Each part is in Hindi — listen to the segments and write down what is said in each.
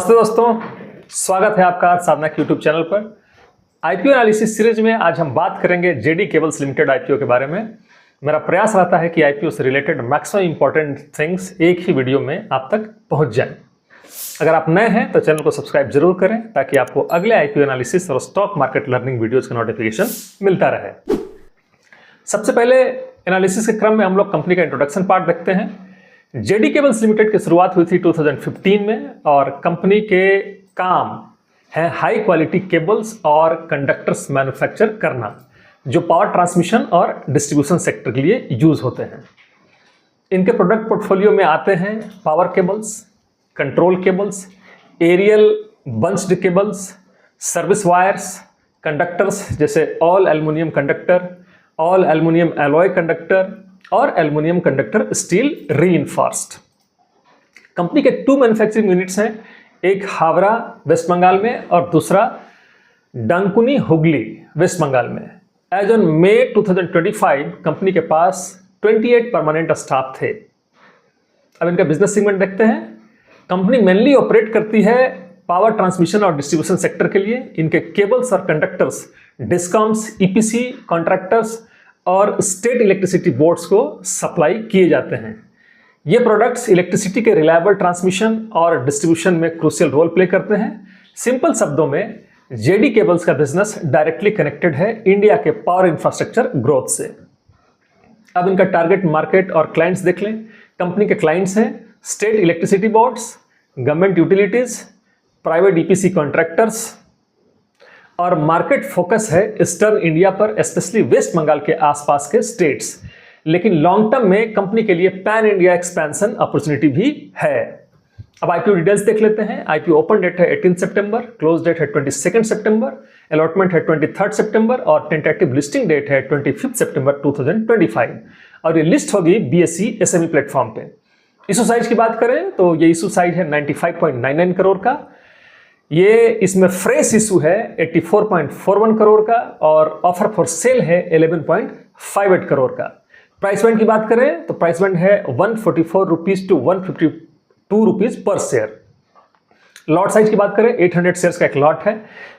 नमस्ते दोस्तों, स्वागत है आपका साधना के यूट्यूब चैनल पर। आईपीओ एनालिसिस सीरीज में आज हम बात करेंगे जेडी केबल्स लिमिटेड आईपीओ के बारे में। मेरा प्रयास रहता है कि आईपीओ से रिलेटेड मैक्सिमम इंपॉर्टेंट थिंग्स एक ही वीडियो में आप तक पहुंच जाए। अगर आप नए हैं तो चैनल को सब्सक्राइब जरूर करें ताकि आपको अगले आईपीओ एनालिसिस और स्टॉक मार्केट लर्निंग वीडियोज का नोटिफिकेशन मिलता रहे। सबसे पहले एनालिसिस के क्रम में हम लोग कंपनी का इंट्रोडक्शन पार्ट देखते हैं। जेडी केबल्स लिमिटेड की शुरुआत हुई थी 2015 में और कंपनी के काम है हाई क्वालिटी केबल्स और कंडक्टर्स मैन्युफैक्चर करना जो पावर ट्रांसमिशन और डिस्ट्रीब्यूशन सेक्टर के लिए यूज होते हैं। इनके प्रोडक्ट पोर्टफोलियो में आते हैं power cables, control cables, aerial bunched cables, service wires, conductors जैसे all aluminium conductor, all aluminium alloy conductor और aluminium conductor steel reinforced. Company के 2 मैन्युफैक्चरिंग यूनिट्स हैं, एक हावड़ा वेस्ट बंगाल में और दूसरा डंकुनी हुगली वेस्ट बंगाल में। एज ऑन मई 2025 कंपनी के पास 28 परमानेंट स्टाफ थे। अब इनका बिजनेस सेगमेंट देखते हैं। कंपनी मेनली ऑपरेट करती है पावर ट्रांसमिशन और डिस्ट्रीब्यूशन सेक्टर के लिए। इनके केबल्स और कंडक्टर्स डिस्कॉम्स, ईपीसी कॉन्ट्रैक्टर्स और स्टेट इलेक्ट्रिसिटी बोर्ड्स को सप्लाई किए जाते हैं। ये प्रोडक्ट्स इलेक्ट्रिसिटी के रिलायबल ट्रांसमिशन और डिस्ट्रीब्यूशन में क्रूशियल रोल प्ले करते हैं। सिंपल शब्दों में जेडी केबल्स का बिजनेस डायरेक्टली कनेक्टेड है इंडिया के पावर इंफ्रास्ट्रक्चर ग्रोथ से। अब इनका टारगेट मार्केट और क्लाइंट्स देख लें। कंपनी के क्लाइंट्स हैं state electricity boards, government utilities, private EPC contractors और मार्केट फोकस है ईस्टर्न इंडिया पर, स्पेशली वेस्ट बंगाल के आसपास के स्टेट्स। लेकिन लॉन्ग टर्म में कंपनी के लिए पैन इंडिया एक्सपेंशन अपॉर्चुनिटी भी है। अब आईपीओ डिटेल्स देख लेते हैं। आईपीओ ओपन डेट है 18 सितंबर, क्लोज डेट है 22 सितंबर, अलॉटमेंट है 23 सितंबर और टेंटेटिव लिस्टिंग डेट है 25 सितंबर 2025 और ये लिस्ट होगी बीएसई एसएमई प्लेटफॉर्म पे। इशू साइज की बात करें तो ये इशू साइज है 95.99 करोड़ का। ये इसमें फ्रेश इशू है 84.41 करोड़ का और ऑफर फॉर सेल है 11.58 करोड़ का। प्राइस बैंड की बात करें तो प्राइस बैंड है 144 रुपीज टू 152 रुपीज पर शेयर। लॉट साइज की बात करें 800 शेयर्स का एक लॉट है।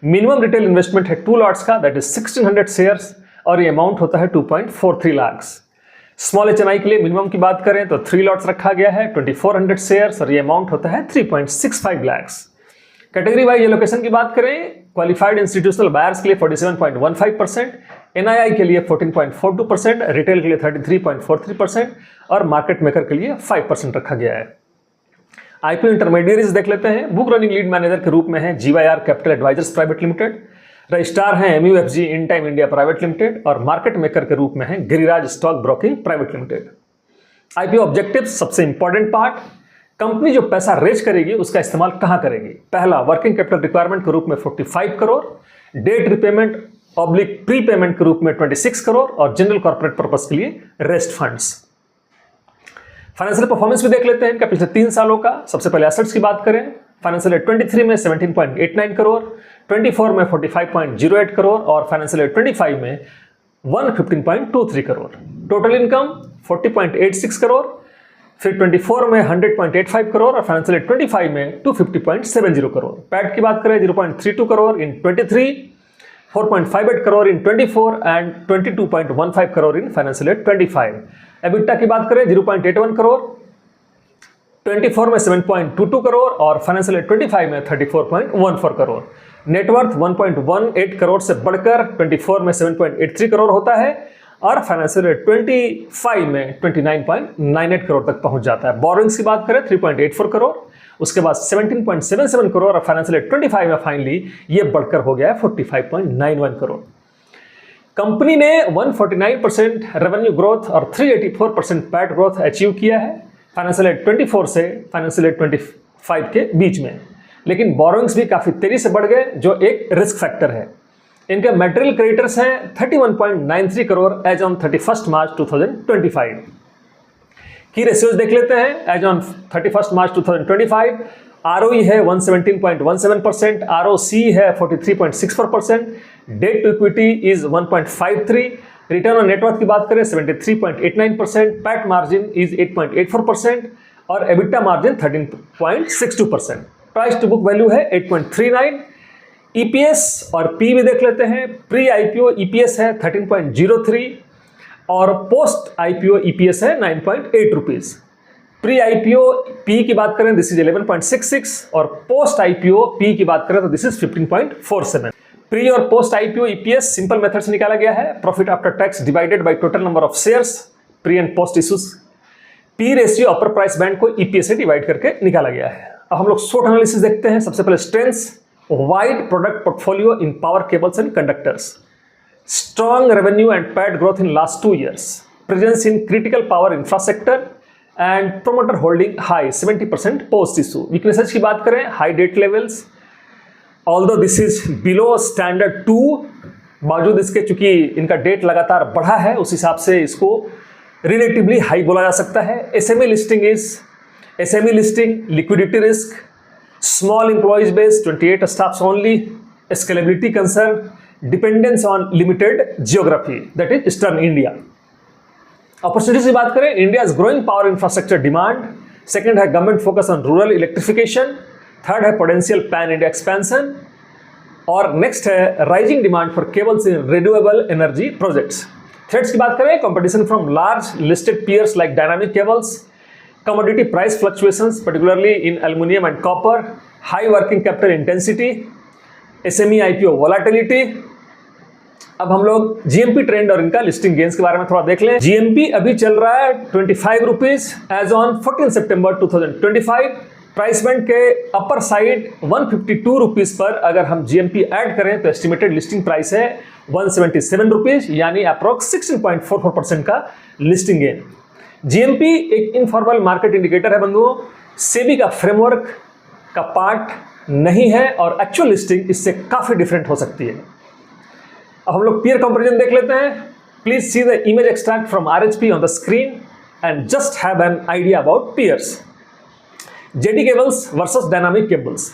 मिनिमम रिटेल इन्वेस्टमेंट है 2 लॉट्स का, दैट इज 1600 शेयर्स और ये अमाउंट होता है 2.43 लाख। स्मॉल एचएनआई के लिए मिनिमम की बात करें तो 3 लॉट्स रखा गया है 2400 शेयर्स और ये अमाउंट होता है 3.65 लाख। कैटेगरी वाइज एलोकेशन की बात करें, क्वालिफाइड इंस्टीट्यूशनल बायर्स के लिए 47.15%, एनआईआई के लिए 14.42%, रिटेल के लिए 33.43% और मार्केट मेकर के लिए 5% रखा गया है। आईपीओ इंटरमीडियरीज देख लेते हैं। बुक रनिंग लीड मैनेजर के रूप में है GYR capital advisors private limited, registrar हैं MUFG in time India private limited और मार्केट मेकर के रूप में है Giriraj stock broking private limited. IPO objectives, सबसे इंपॉर्टेंट पार्ट, कंपनी जो पैसा रेज करेगी उसका इस्तेमाल कहां करेगी। पहला, वर्किंग कैपिटल रिक्वायरमेंट के रूप में 45 crore, debt repayment oblique pre payment के रूप में 26 करोड़ और जनरल कॉर्पोरेट पर्पस के लिए रेस्ट फंड्स। फाइनेंशियल परफॉर्मेंस भी देख लेते हैं इनका पिछले 3 सालों का। सबसे पहले एसेट्स की बात करें, फाइनेंशियल ईयर 23 में 17.89 करोड़, 24 में 45.08 करोड़ और फाइनेंशियल ईयर 25 में 115.23 करोड़। टोटल इनकम 40.86 करोड़, फिर 24 में 100.85 करोड़ और फाइनेंशियल ईयर 25 में 250.70 करोड़। पैट की बात करें 0.32 करोड़ इन 23, 4.58 करोड़ इन 24 and 22.15 crore in financial year 25। EBITDA की बात करें 0.81 करोड़, 24 में 7.22 करोड़ और फाइनेंशियल ईयर 25 में 34.14 करोड़। नेटवर्थ 1.18 करोड़ से बढ़कर 24 में 7.83 करोड़ होता है और फाइनेंशियल ईयर 25 में 29.98 करोड़ तक पहुंच जाता है। बोरोइंग्स की बात करें 3.84 करोड़, उसके बाद 17.77 करोड़ और फाइनेंशियल ईयर 25 में फाइनली ये बढ़कर हो गया है 45.91 करोड़। कंपनी ने 149% रेवेन्यू ग्रोथ और 384% पैट ग्रोथ अचीव किया है फाइनेंशियल ईयर 24 से फाइनेंशियल ईयर 25 के बीच में। लेकिन बोरोइंग्स भी काफी तेजी से बढ़ गए जो एक रिस्क फैक्टर है। इनके मटेरियल क्रेडिटर्स हैं 31.93 करोड़ एज ऑन 31 मार्च 2025। की रेशियोज देख लेते हैं। एज ऑन 31 मार्च 2025 आरओई है 117.17%, आरओसी है 43.64%, debt to equity is 1.53, return on net worth की बात करें 73.89%, पैट मार्जिन इज 8.84% और EBITDA margin 13.62%। Price to book value है 8.39। ईपीएस और पी भी देख लेते हैं। प्री आईपीओ ईपीएस है 13.03 और पोस्ट आईपीओ ईपीएस है 9.8 रुपीज। प्री आईपीओ पी की बात करें दिस इज 11.66 और पोस्ट आईपीओ पी की बात करें तो दिस इज 15.47। प्री और post IPO EPS simple method से निकाला गया है, profit after tax divided by total number of shares pre and post issues. P ratio upper price band को ईपीएस से डिवाइड करके निकाला गया है। अब हम लोग शॉर्ट एनालिसिस देखते हैं। सबसे पहले strengths, wide product portfolio in power cables and conductors, strong revenue and PAT growth in last 2 years, presence in critical power infrastructure and promoter holding high 70% post issue। weaknesses की बात करें, high debt levels, although this is below standard 2, बावजूद इसके चूंकि इनका डेट लगातार बढ़ा है उस हिसाब से इसको रिलेटिवली हाई बोला जा सकता है। SME listing, liquidity risk, small employees base, 28 staffs only, scalability concern, dependence on limited geography that is eastern India. Opportunities की बात करें, India is growing power infrastructure demand, second है government focus on rural electrification, third है पोटेंशियल पैन इंडिया एक्सपेंशन और नेक्स्ट है rising demand for cables in renewable energy projects. Threats की बात करें, competition from large listed peers like Dynamic Cables, commodity price fluctuations particularly in aluminium and copper, high working capital intensity, SME IPO volatility. अब हम लोग जीएमपी ट्रेंड और इनका लिस्टिंग गेन्स के बारे में थोड़ा देख लें। जीएमपी अभी चल रहा है 25 रुपीज एज ऑन 14 सितंबर 2025। प्राइस बैंड के अपर साइड 152 रुपीज पर अगर हम जीएमपी ऐड करें तो एस्टिमेटेड लिस्टिंग प्राइस है 177 रुपीज, यानी अप्रोक्स 16.44% का लिस्टिंग गेन। जीएमपी एक इनफॉर्मल मार्केट इंडिकेटर है बंधुओं, सेबी का फ्रेमवर्क का पार्ट नहीं है और एक्चुअल लिस्टिंग इससे काफी डिफरेंट हो सकती है। अब हम लोग पीयर कंपैरिजन देख लेते हैं। Please see the image extract from RHP on the screen and just have an idea about peers. JD Cables versus Dynamic Cables.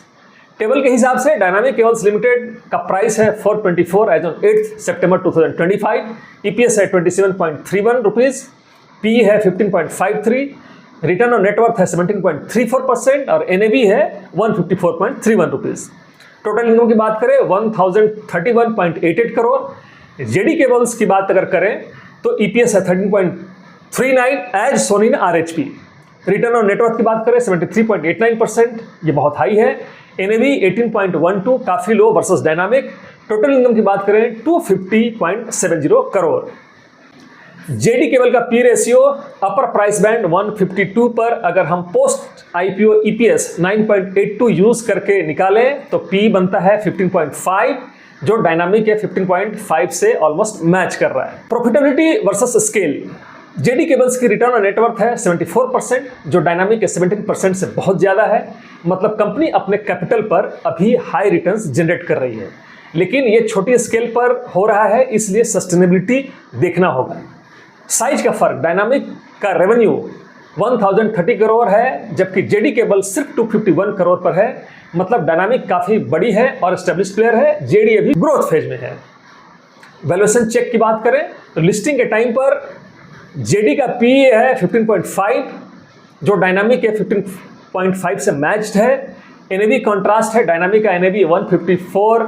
Table के हिसाब से डायनामिक केबल्स लिमिटेड का प्राइस है 424 एज ऑन 8 सितंबर 2025, ईपीएस है 27.31 रुपीज, पी है 15.53, रिटर्न ऑन नेटवर्थ है 17.34% और एनएवी है 154.31 रुपीज। टोटल इनकम की बात करें 1031.88 करोड़। जेडी केबल्स की बात अगर करें तो ईपीएस है 13.39 as shown in RHP. Return on net worth की बात करें 73.89%, ये बहुत हाई है। एनएवी 18.12 काफी लो वर्सेस डायनामिक। टोटल इनकम की बात करें 250.70 करोड़। जेडी केबल का पी रेशियो अपर प्राइस बैंड 152 पर अगर हम पोस्ट आईपीओ ईपीएस 9.82 यूज करके निकालें तो पी बनता है 15.5, जो डायनामिक है 15.5 से ऑलमोस्ट मैच कर रहा है। Profitability versus scale, JD cables की रिटर्न ऑन नेटवर्थ है 74%, जो डायनामिक के 17% से बहुत ज्यादा है। मतलब कंपनी अपने कैपिटल पर अभी हाई रिटर्न्स जनरेट कर रही है, लेकिन ये छोटी स्केल पर हो रहा है, इसलिए सस्टेनेबिलिटी देखना होगा। साइज का फर्क, डायनामिक का रेवेन्यू 1030 करोड़ है जबकि जेडी केबल सिर्फ 251 करोड़ पर है। मतलब डायनामिक काफी बड़ी है और एस्टेब्लिश्ड प्लेयर है, जेडी अभी ग्रोथ फेज में है। वैल्यूएशन चेक की बात करें तो लिस्टिंग के टाइम पर जेडी का पी है 15.5, जो डायनामिक के 15.5 से मैच्ड है। एनएवी कॉन्ट्रास्ट है, डायनामिक का एनएवी 154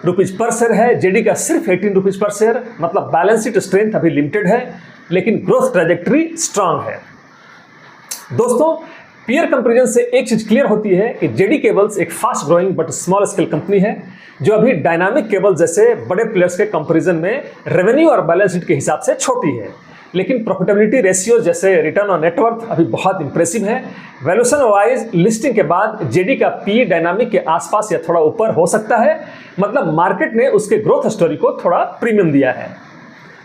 रुपीज पर शेयर है, जेडी का सिर्फ 18 रुपीज पर शेयर। मतलब बैलेंस शीट स्ट्रेंथ अभी लिमिटेड है लेकिन ग्रोथ ट्रैजेक्टरी स्ट्रांग है। दोस्तों, पीयर कंपैरिजन से एक चीज क्लियर होती है कि जेडी केबल्स एक fast growing but small scale company है, जो अभी डायनामिक केबल जैसे बड़े प्लेयर्स के कंपैरिजन में रेवेन्यू और बैलेंस शीट के हिसाब से छोटी है, लेकिन प्रॉफिटेबिलिटी रेशियो जैसे रिटर्न ऑन नेटवर्थ अभी बहुत इंप्रेसिव है। वैल्यूएशन वाइज लिस्टिंग के बाद जेडी का पी डायनामिक के आसपास या थोड़ा ऊपर हो सकता है। मतलब मार्केट ने उसके ग्रोथ स्टोरी को थोड़ा प्रीमियम दिया है।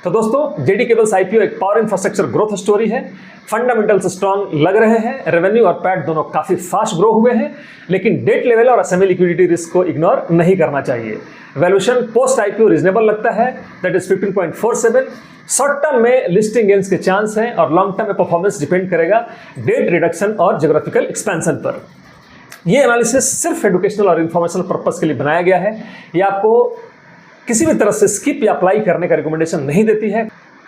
तो दोस्तों, जेडी केबल्स आईपीओ एक पावर इंफ्रास्ट्रक्चर ग्रोथ स्टोरी है। फंडामेंटल्स स्ट्रांग लग रहे हैं, रेवेन्यू और पैट दोनों काफी फास्ट ग्रो हुए हैं, लेकिन डेट लेवल और एसएमई लिक्विडिटी रिस्क को इग्नोर नहीं करना चाहिए। वैल्यूएशन पोस्ट आईपीओ रीजनेबल लगता है, दैट इज 15.47। शॉर्ट टर्म में लिस्टिंग गेन्स के चांस हैं और लॉन्ग टर्म में परफॉर्मेंस डिपेंड करेगा डेट रिडक्शन और ज्योग्राफिकल एक्सपेंशन पर। यह एनालिसिस सिर्फ एजुकेशनल और इंफॉर्मेशनल पर्पस के लिए बनाया गया है। यह आपको किसी भी तरह से स्किप या अप्लाई करने का रिकमेंडेशन नहीं देती है।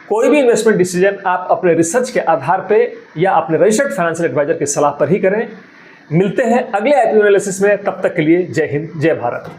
कोई भी इन्वेस्टमेंट डिसीजन आप अपने रिसर्च के आधार पे या अपने रजिस्टर्ड फाइनेंशियल एडवाइजर की सलाह पर ही करें। मिलते हैं अगले आईपीओ एनालिसिस में, तब तक के लिए जय हिंद जय भारत।